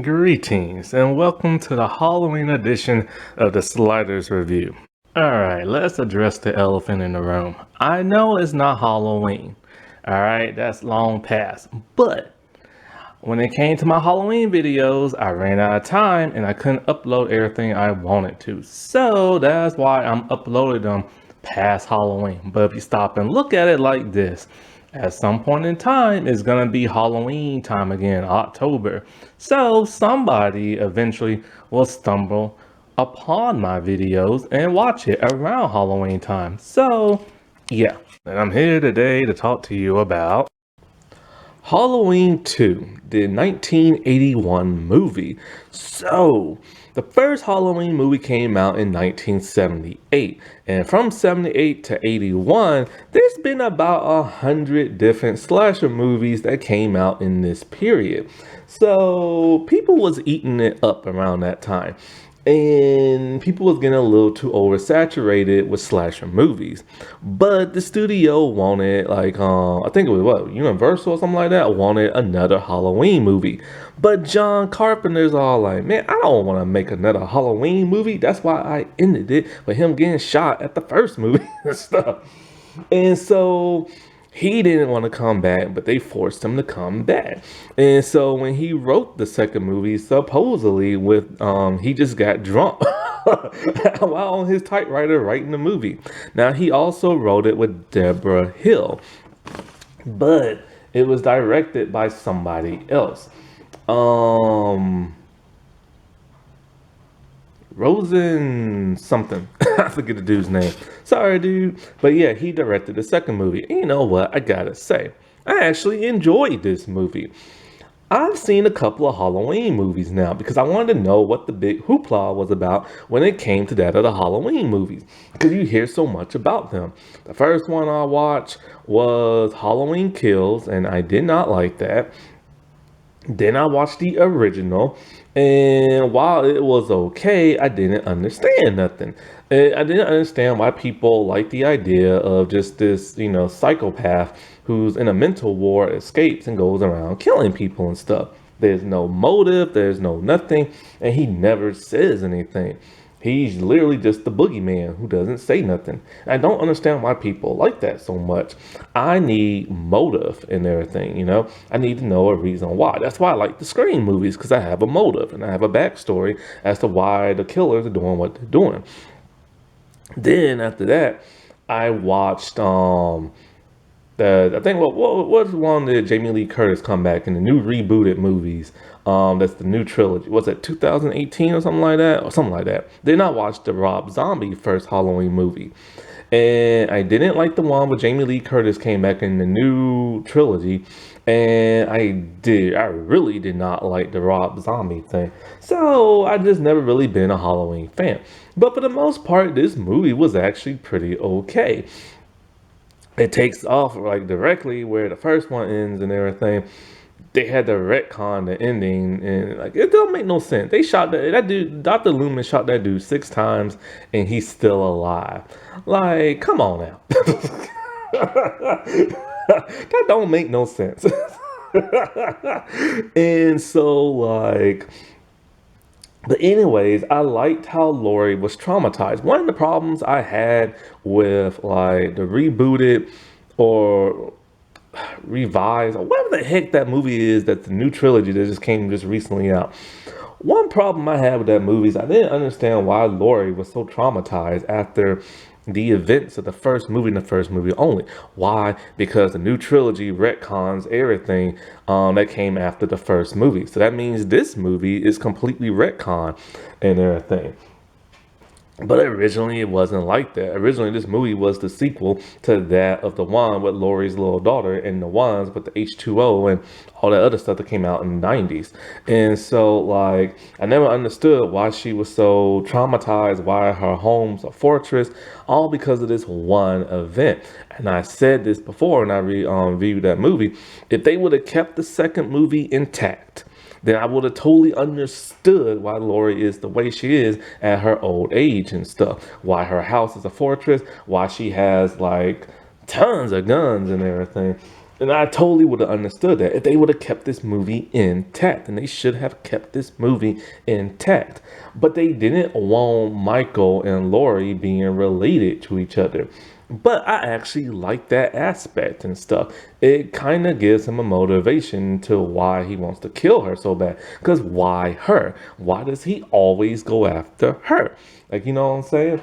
Greetings and welcome to the Halloween edition of the Sliders Review. Alright, let's address the elephant in the room. I know it's not Halloween. Alright, that's long past. But when it came to my Halloween videos, I ran out of time and I couldn't upload everything I wanted to. So that's why I'm uploading them past Halloween. But if you stop and look at it like this, at some point in time, it's gonna be Halloween time again, October. So somebody eventually will stumble upon my videos and watch it around Halloween time. So yeah, and I'm here today to talk to you about Halloween 2, the 1981 movie. So, the first Halloween movie came out in 1978, and from 78 to 81, there's been about 100 different slasher movies that came out in this period. So, people was eating it up around that time. And people was getting a little too oversaturated with slasher movies, but the studio wanted, like, I think it was what, Universal or something like that, wanted another Halloween movie. But John Carpenter's all like, man, I don't want to make another Halloween movie. That's why I ended it with him getting shot at the first movie and stuff. And so he didn't want to come back, but they forced him to come back. And so when he wrote the second movie, supposedly he just got drunk while on his typewriter writing the movie. Now, he also wrote it with Deborah Hill, but it was directed by somebody else. Rosen something. I forget the dude's name. Sorry, dude. But yeah, he directed the second movie. And you know what? I gotta say, I actually enjoyed this movie. I've seen a couple of Halloween movies now because I wanted to know what the big hoopla was about when it came to that of the Halloween movies, because you hear so much about them. The first one I watched was Halloween Kills, and I did not like that. Then I watched the original, and while it was okay, I didn't understand nothing. And I didn't understand why people like the idea of just this, psychopath who's in a mental ward, escapes and goes around killing people and stuff. There's no motive, there's no nothing, and he never says anything. He's literally just the boogeyman who doesn't say nothing. I don't understand why people like that so much. I need motive in everything, I need to know a reason why. That's why I like the Scream movies, because I have a motive and I have a backstory as to why the killers are doing what they're doing. Then after that, I watched I think what was one that Jamie Lee Curtis come back in the new rebooted movies. That's the new trilogy. Was it 2018 or something like that? Or something like that. Then I watched the Rob Zombie first Halloween movie. And I didn't like the one where Jamie Lee Curtis came back in the new trilogy. And I really did not like the Rob Zombie thing. So I just never really been a Halloween fan. But for the most part, this movie was actually pretty okay. It takes off like directly where the first one ends and everything. They had to retcon the ending, and like it don't make no sense. They shot that dude. Dr. Loomis shot that dude 6 times, and he's still alive. Like, come on now. That don't make no sense. And so like. But anyways, I liked how Laurie was traumatized. One of the problems I had with like the rebooted or revised or whatever the heck that movie is, that the new trilogy that just came just recently out. One problem I had with that movie is I didn't understand why Laurie was so traumatized after the events of the first movie and the first movie only. Why? Because the new trilogy retcons everything that came after the first movie. So that means this movie is completely retcon and everything. But originally it wasn't like that. Originally this movie was the sequel to that of the one with Laurie's little daughter and the ones with the H2O and all that other stuff that came out in the 90s. And so like I never understood why she was so traumatized, why her home's a fortress, all because of this one event. And I said this before when I reviewed that movie. If they would have kept the second movie intact, then I would have totally understood why Laurie is the way she is at her old age and stuff. Why her house is a fortress, why she has like tons of guns and everything. And I totally would have understood that if they would have kept this movie intact, and they should have kept this movie intact. But they didn't want Michael and Laurie being related to each other. But I actually like that aspect and stuff. It kind of gives him a motivation to why he wants to kill her so bad. Because why her? Why does he always go after her? Like, you know what I'm saying?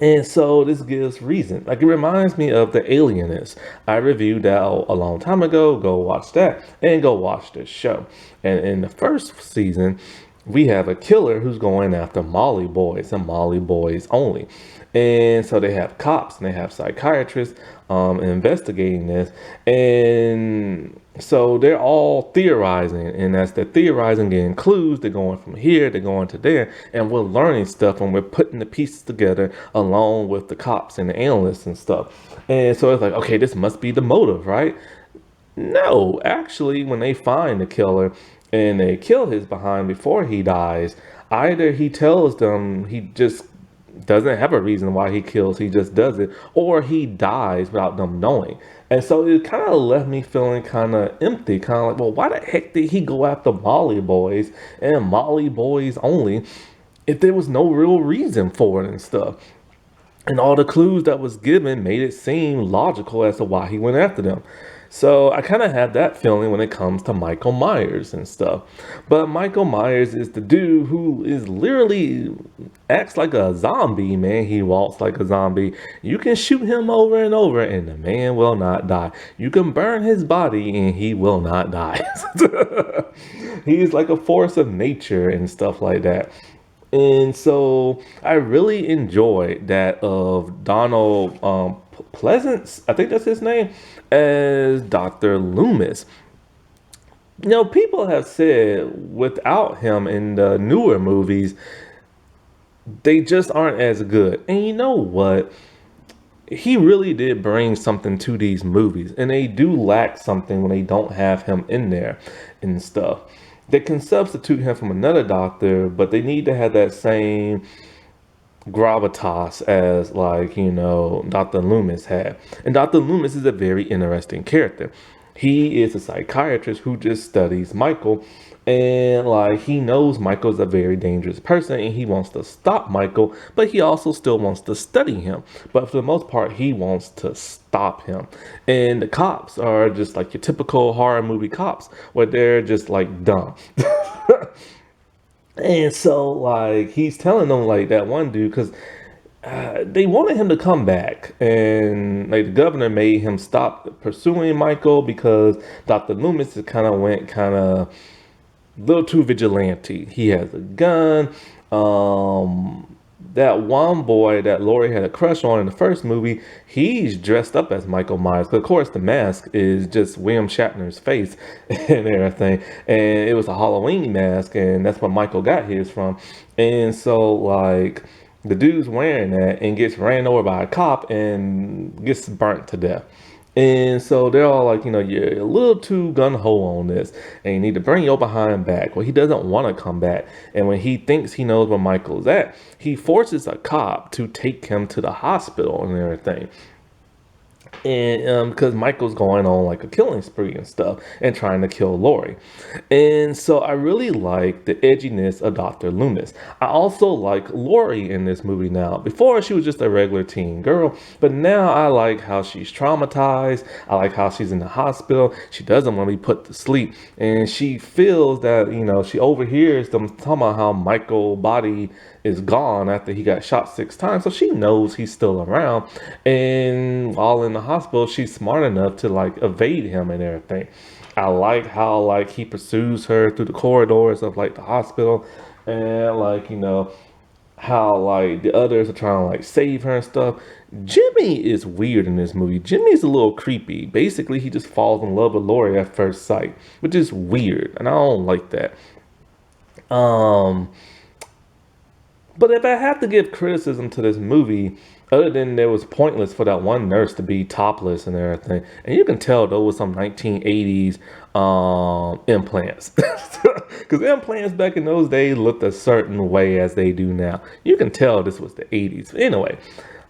And so this gives reason. Like it reminds me of The Alienist. I reviewed that a long time ago. Go watch that and go watch this show. And in the first season, we have a killer who's going after Molly boys and Molly boys only. And so they have cops and they have psychiatrists investigating this. And so they're all theorizing. And as they're theorizing, getting clues, they're going from here, they're going to there. And we're learning stuff and we're putting the pieces together along with the cops and the analysts and stuff. And so it's like, okay, this must be the motive, right? No, actually, when they find the killer and they kill his behind before he dies, either he tells them he just doesn't have a reason why he kills, he just does it, or he dies without them knowing. And so it kind of left me feeling kind of empty, kind of like, well, why the heck did he go after Molly boys and Molly boys only if there was no real reason for it and stuff? And all the clues that was given made it seem logical as to why he went after them. So I kind of had that feeling when it comes to Michael Myers and stuff. But Michael Myers is the dude who is literally acts like a zombie, man. He walks like a zombie. You can shoot him over and over and the man will not die. You can burn his body and he will not die. He's like a force of nature and stuff like that. And so I really enjoyed that of Donald Pleasance, I think that's his name, as Dr. Loomis. You know, people have said without him in the newer movies, they just aren't as good. And you know what? He really did bring something to these movies, and they do lack something when they don't have him in there and stuff. They can substitute him from another doctor, but they need to have that same gravitas as, like, you know, Dr. Loomis had. And Dr. Loomis is a very interesting character. He is a psychiatrist who just studies Michael, and like he knows Michael's a very dangerous person and he wants to stop Michael, but he also still wants to study him. But for the most part, he wants to stop him. And the cops are just like your typical horror movie cops, where they're just like dumb. And so, like, he's telling them, like, that one dude, because they wanted him to come back. And, like, the governor made him stop pursuing Michael because Dr. Loomis kind of went kind of a little too vigilante. He has a gun. That one boy that Laurie had a crush on in the first movie, he's dressed up as Michael Myers. But of course, the mask is just William Shatner's face and everything. And it was a Halloween mask, and that's where Michael got his from. And so, like, the dude's wearing that and gets ran over by a cop and gets burnt to death. And so they're all like, you know, you're a little too gun-ho on this and you need to bring your behind back. Well, he doesn't want to come back. And when he thinks he knows where Michael's at, he forces a cop to take him to the hospital and everything. And because Michael's going on like a killing spree and stuff and trying to kill Laurie. And so I really like the edginess of Dr. Loomis. I also like Laurie in this movie now. Before, she was just a regular teen girl, but now I like how she's traumatized. I like how she's in the hospital. She doesn't want to be put to sleep, and she feels that, you know, she overhears them talking about how Michael's body is gone after he got shot 6 times, so she knows he's still around. And while in the hospital, she's smart enough to like evade him and everything. I like how like he pursues her through the corridors of like the hospital, and like, you know, how like the others are trying to like save her and stuff. Jimmy is weird in this movie. Jimmy's a little creepy. Basically, he just falls in love with Laurie at first sight, which is weird, and I don't like that. But if I have to give criticism to this movie, other than it was pointless for that one nurse to be topless and everything, and you can tell those were some 1980s implants, because implants back in those days looked a certain way as they do now. You can tell this was the 80s. Anyway,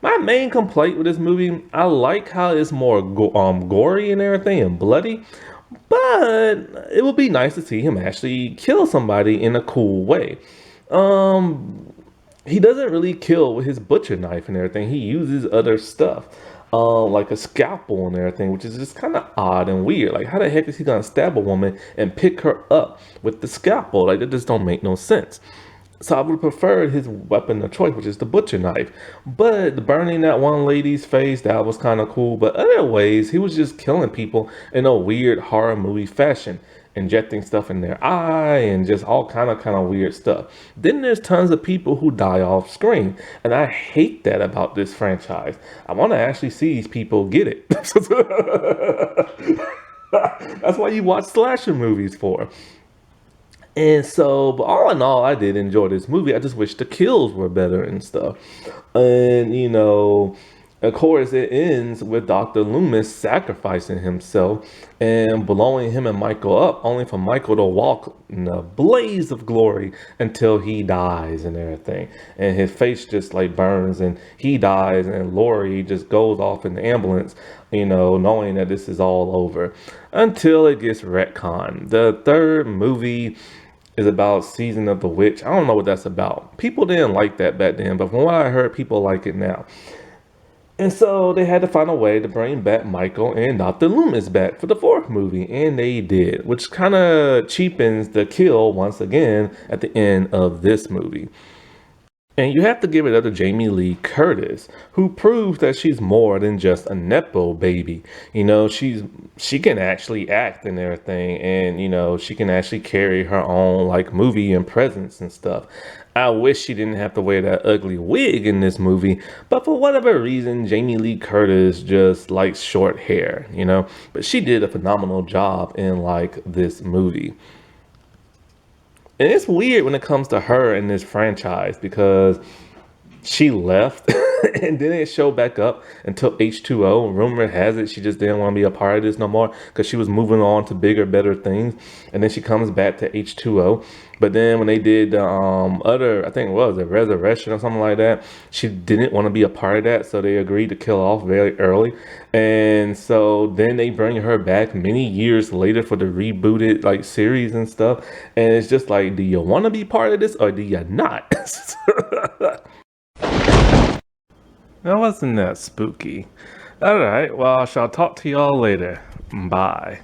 My main complaint with this movie, I like how it's more gory and everything and bloody, but it would be nice to see him actually kill somebody in a cool way. Um, he doesn't really kill with his butcher knife and everything. He uses other stuff, like a scalpel and everything, which is just kind of odd and weird. Like, how the heck is he gonna stab a woman and pick her up with the scalpel? Like, that just don't make no sense. So I would have preferred his weapon of choice, which is the butcher knife. But burning that one lady's face, that was kind of cool. But other ways, he was just killing people in a weird horror movie fashion, injecting stuff in their eye and just all kind of weird stuff. Then there's tons of people who die off screen, and I hate that about this franchise. I want to actually see these people get it. That's why you watch slasher movies for. And so, but all in all, I did enjoy this movie. I just wish the kills were better and stuff. And, of course, it ends with Dr. Loomis sacrificing himself and blowing him and Michael up, only for Michael to walk in a blaze of glory until he dies and everything. And his face just like burns and he dies, and Laurie just goes off in the ambulance, knowing that this is all over until it gets retconned. The third movie is about Season of the Witch. I don't know what that's about. People didn't like that back then, but from what I heard, people like it now. And so they had to find a way to bring back Michael and Dr. Loomis back for the fourth movie, and they did, which kind of cheapens the kill once again at the end of this movie. And you have to give it up to Jamie Lee Curtis, who proves that she's more than just a nepo baby. She can actually act and everything, and she can actually carry her own like movie and presence and stuff. I wish she didn't have to wear that ugly wig in this movie, but for whatever reason, Jamie Lee Curtis just likes short hair. But she did a phenomenal job in like this movie. And it's weird when it comes to her in this franchise because she left and didn't show back up until H2O. Rumor has it she just didn't want to be a part of this no more because she was moving on to bigger, better things. And then she comes back to H2O. But then when they did the other, I think it was a Resurrection or something like that, she didn't want to be a part of that. So they agreed to kill off very early. And so then they bring her back many years later for the rebooted like series and stuff. And it's just like, do you want to be part of this or do you not? That wasn't that spooky. All right, well, I shall talk to y'all later. Bye.